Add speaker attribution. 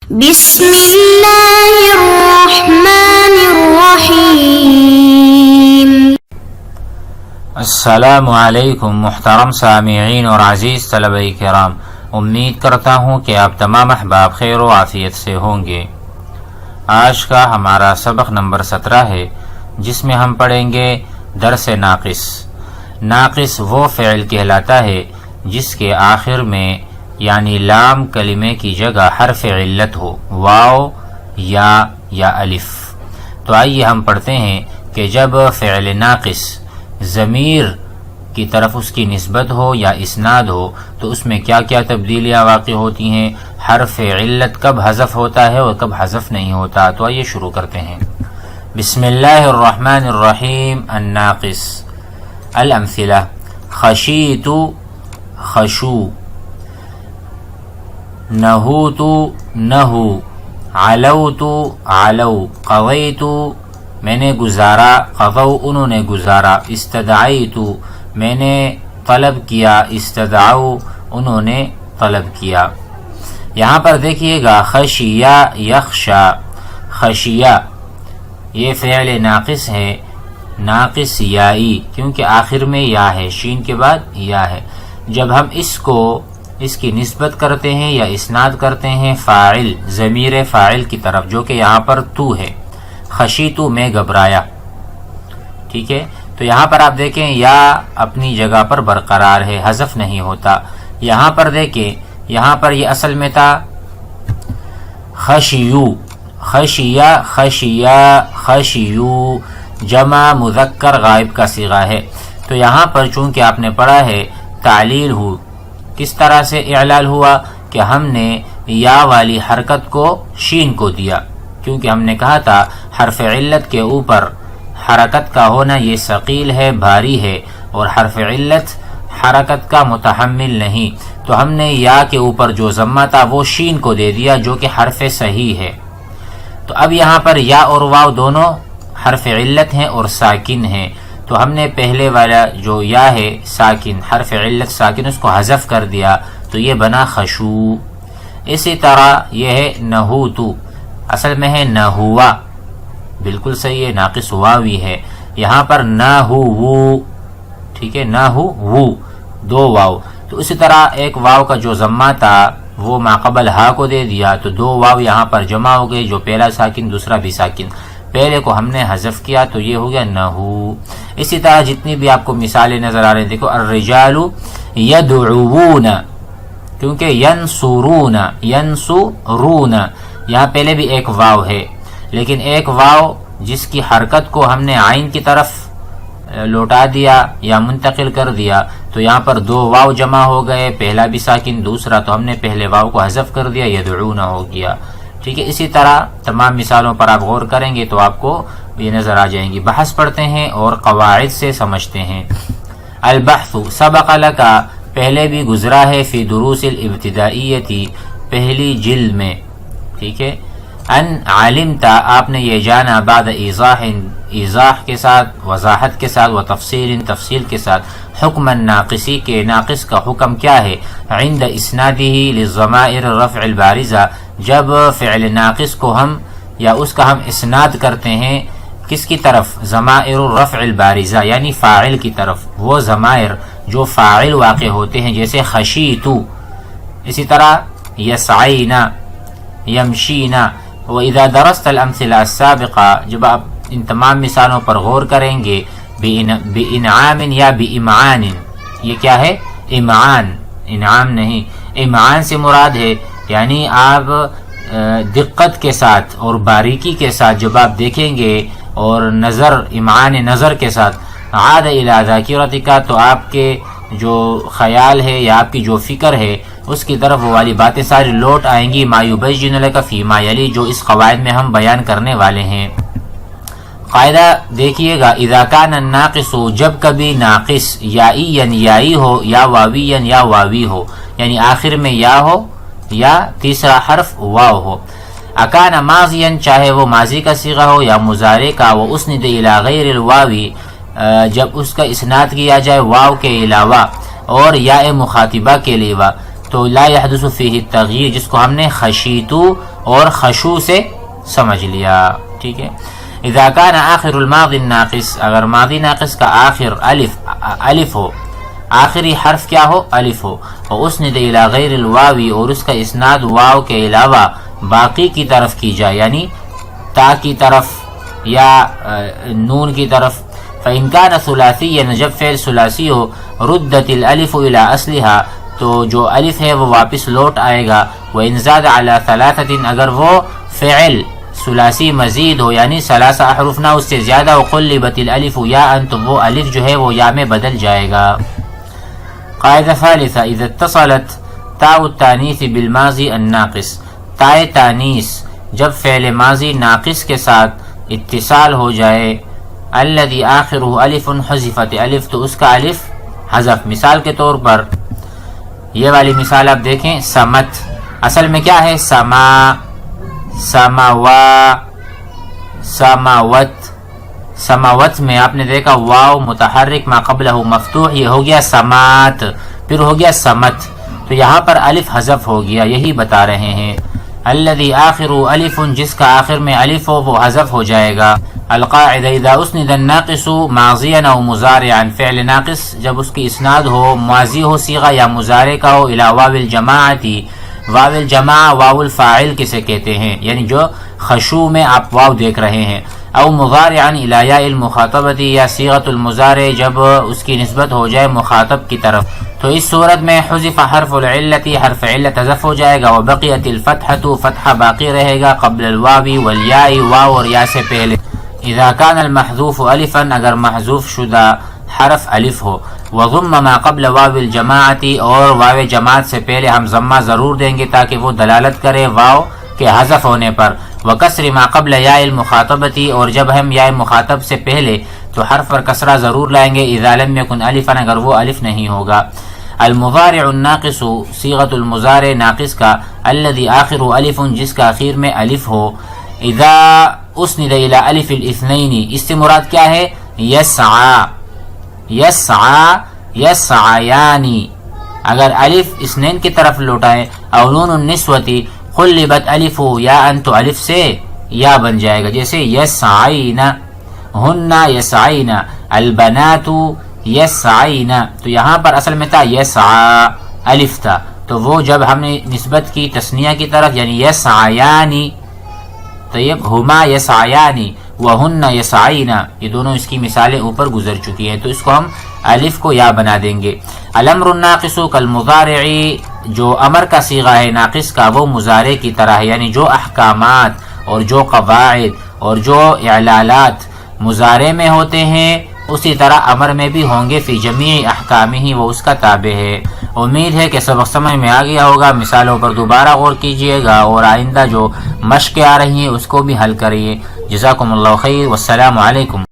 Speaker 1: بسم اللہ الرحمن الرحیم۔
Speaker 2: السلام علیکم محترم سامعین اور عزیز طلبہ کرام، امید کرتا ہوں کہ آپ تمام احباب خیر و عافیت سے ہوں گے۔ آج کا ہمارا سبق نمبر 17 ہے، جس میں ہم پڑھیں گے درس ناقص۔ ناقص وہ فعل کہلاتا ہے جس کے آخر میں یعنی لام کلمے کی جگہ حرف علت ہو، واو یا الف۔ تو آئیے ہم پڑھتے ہیں کہ جب فعل ناقص ضمیر کی طرف اس کی نسبت ہو یا اسناد ہو تو اس میں کیا کیا تبدیلیاں واقع ہوتی ہیں، حرف علت کب حذف ہوتا ہے اور کب حذف نہیں ہوتا۔ تو آئیے شروع کرتے ہیں۔ بسم اللہ الرحمن الرحیم۔ الناقص۔ الامثلہ: خشیت خشو، نہوت نہو، علوت علو، قویت میں نے گزارا، قضوا انہوں نے گزارا، استدعیت میں نے طلب کیا، استدعوا انہوں نے طلب کیا۔ یہاں پر دیکھیے گا خشیہ یخشا، خشیہ یہ فعل ناقص ہے، ناقص یائی، کیونکہ آخر میں یا ہے، شین کے بعد یا ہے۔ جب ہم اس کی نسبت کرتے ہیں یا اسناد کرتے ہیں فاعل، ضمیر فاعل کی طرف، جو کہ یہاں پر تو ہے، خشیتو میں گھبرایا، ٹھیک ہے۔ تو یہاں پر آپ دیکھیں یا اپنی جگہ پر برقرار ہے، حذف نہیں ہوتا۔ یہاں پر دیکھیں، یہاں پر یہ اصل میں تھا خشیو، خشیہ خشیہ خشیو، جمع مذکر غائب کا صیغہ ہے۔ تو یہاں پر چونکہ آپ نے پڑھا ہے تعلیل ہو، کس طرح سے اعلال ہوا کہ ہم نے یا والی حرکت کو شین کو دیا، کیونکہ ہم نے کہا تھا حرف علت کے اوپر حرکت کا ہونا یہ ثقیل ہے، بھاری ہے، اور حرف علت حرکت کا متحمل نہیں۔ تو ہم نے یا کے اوپر جو ضمہ تھا وہ شین کو دے دیا، جو کہ حرف صحیح ہے۔ تو اب یہاں پر یا اور واو دونوں حرف علت ہیں اور ساکن ہیں، تو ہم نے پہلے والا جو یا ہے ساکن، حرف علت ساکن، اس کو حذف کر دیا، تو یہ بنا خشو۔ اسی طرح یہ ہے نہوتو، اصل میں ہے نہوا، بالکل صحیح ہے، ناقص واوی ہے۔ یہاں پر نہو، ٹھیک ہے، نہو دو واو۔ تو اسی طرح ایک واو کا جو ضمہ تھا وہ ما قبل ہا کو دے دیا، تو دو واو یہاں پر جمع ہو گئے، جو پہلا ساکن دوسرا بھی ساکن، پہلے کو ہم نے حذف کیا تو یہ ہو گیا نہو۔ اسی طرح جتنی بھی آپ کو مثالیں نظر آ رہی ہیں، دیکھو الرجال یدعون، کیونکہ ینصرون یہاں پہلے بھی ایک واو ہے، لیکن ایک واو جس کی حرکت کو ہم نے عین کی طرف لوٹا دیا یا منتقل کر دیا، تو یہاں پر دو واو جمع ہو گئے، پہلا بھی ساکن دوسرا، تو ہم نے پہلے واو کو حذف کر دیا، یدعون ہو گیا، ٹھیک ہے۔ اسی طرح تمام مثالوں پر آپ غور کریں گے تو آپ کو یہ نظر آ جائیں گی۔ بحث پڑھتے ہیں اور قواعد سے سمجھتے ہیں۔ البحث سبق لکا، پہلے بھی گزرا ہے، فی دروس الابتدائیتی، پہلی جلد میں، ٹھیک ہے۔ ان علمتا، آپ نے یہ جانا، بعد ایضاح کے ساتھ، وضاحت کے ساتھ، و تفصیل کے ساتھ، حکم الناقصی کے ناقص کا حکم کیا ہے، عند اسنادہ للضمائر الرفع البارزہ، جب فعل ناقص کو ہم یا اس کا ہم اسناد کرتے ہیں کس کی طرف، ضمائر الرفع البارزہ یعنی فاعل کی طرف، وہ ضمائر جو فاعل واقع ہوتے ہیں، جیسے خشیتو، اسی طرح یسعینا، یمشینا۔ وَإِذَا دَرَسْتَ الْأَمْثِلَ السَّابِقَةَ، جب آپ ان تمام مثالوں پر غور کریں گے، بِإِنْعَامٍ یا بِإِمْعَانٍ، یہ کیا ہے، امعان، انعام نہیں، امعان سے مراد ہے یعنی آپ دقت کے ساتھ اور باریکی کے ساتھ جب آپ دیکھیں گے، اور نظر، امعان نظر کے ساتھ، عاد الی ذاکرتک، تو آپ کے جو خیال ہے یا آپ کی جو فکر ہے اس کی طرف وہ والی باتیں ساری لوٹ آئیں گی، ما یبین لک فیما یلی، جو اس قواعد میں ہم بیان کرنے والے ہیں۔ قاعدہ دیکھیے گا، اذا کان الناقص، جب کبھی ناقص یائی ہو، یا واوی ہو، یعنی آخر میں یا ہو یا تیسرا حرف واو ہو، اکان ماضیا، چاہے وہ ماضی کا صیغہ ہو یا مضارع کا، وہ اسند الی غیر الواوی، جب اس کا اسناد کیا جائے واو کے علاوہ اور یا مخاطبہ کے علاوہ، تو لا يحدث فیہ التغییر، جس کو ہم نے خشیتو اور خشوع سے سمجھ لیا. ٹھیک ہے. اذا كان آخر الماضی الناقص، اگر ماضی ناقص کا آخر الف ہو، آخری حرف کیا ہو؟ الف ہو. واسند الى غیر الواوی، اور اس کا اسناد واو کے علاوہ باقی کی طرف کی جائے، یعنی تا کی طرف یا نون کی طرف. فإن كان ثلاثيا، جب فعل ثلاثی ہو، ردت الالف الى اصلها، تو جو الف ہے وہ واپس لوٹ آئے گا. وإن زاد على ثلاثة، اگر وہ فعل ثلاثی مزید ہو یعنی ثلاثہ احرف نہ اس سے زیادہ، وقلبت الالف یاء، تو وہ الف جو ہے وہ یا میں بدل جائے گا. قاعدہ ثالثہ، اذا اتصلت تاء التانیث بالماضی الناقص، تائے تانیث جب فعل ماضی ناقص کے ساتھ اتصال ہو جائے، الذي آخرہ الف حذفت الف، تو اس کا الف حذف. مثال کے طور پر یہ والی مثال آپ دیکھیں، سمت اصل میں کیا ہے؟ سما، سماوا، سماوت. سماوت میں آپ نے دیکھا واو متحرک ما قبلہ مفتوح، یہ ہو گیا سمات، پھر ہو گیا سمت. تو یہاں پر الف حذف ہو گیا، یہی بتا رہے ہیں. الذي آخر الف، جس کا آخر میں الف ہو وہ حذف ہو جائے گا. القاعدہ، اذا اسند الناقص ماضیا او مضارعا، فعل ناقص جب اس کی اسناد ہو ماضی ہو صیغہ یا مضارع کا ہو، الى واو الجماعتی، واو الجماع واو الفاعل کسے کہتے ہیں، یعنی جو خشوع میں آپ واو دیکھ رہے ہیں. او مضارعا الى یاء المخاطبتی، یا صیغۃ المضارع جب اس کی نسبت ہو جائے مخاطب کی طرف، تو اس صورت میں حذف حرف العلت، حرف علت حذف ہو جائے گا. وبقیت الفتحۃ، فتحہ باقی رہے گا، قبل الواو والیاء، واو اور یا سے پہلے. اذا كان المحذوف الفا، اگر محذوف شدہ حرف الف ہو، وضم ما قبل واو الجماعتی، اور واو جماعت سے پہلے ہم ضمہ ضرور دیں گے تاکہ وہ دلالت کرے واو کے حذف ہونے پر. وکسر ما قبل یاء المخاطبتی، اور جب ہم یاء مخاطب سے پہلے تو حرف پر کسرہ ضرور لائیں گے. اذا لم يكن الفا، اگر وہ الف نہیں ہوگا. المضارع الناقص، صیغۃ المضارع ناقص کا، الذي آخر الف، جس کا اخیر میں الف ہو. اذا اسند الى الف الاثنین، اس سے مراد کیا ہے؟ یسعى، یسعى، یسعیانی. اگر الف اثنین کی طرف لوٹائیں، او نون النسوتی قلبت الف یا ان، تو الف سے یا بن جائے گا، جیسے یسعین، ہن یسعین، البنات یسعین. تو یہاں پر اصل میں تھا یسعى، الف تھا، تو وہ جب ہم نے نسبت کی تثنیہ کی طرف یعنی یسعیانی، تو یہ ہما یسعیانی وہن یسعین، یہ دونوں اس کی مثالیں اوپر گزر چکی ہیں، تو اس کو ہم الف کو یا بنا دیں گے. الامر الناقص کالمضارع، جو امر کا صیغہ ہے ناقص کا وہ مضارع کی طرح ہے، یعنی جو احکامات اور جو قواعد اور جو اعلالات مضارع میں ہوتے ہیں اسی طرح امر میں بھی ہوں گے. فی جمیع احکامہ، وہ اس کا تابع ہے. امید ہے کہ سبق سمجھ میں آ گیا ہوگا. مثالوں پر دوبارہ غور کیجئے گا اور آئندہ جو مشقیں آ رہی ہیں اس کو بھی حل کریے. جزاکم اللہ خیر، والسلام علیکم.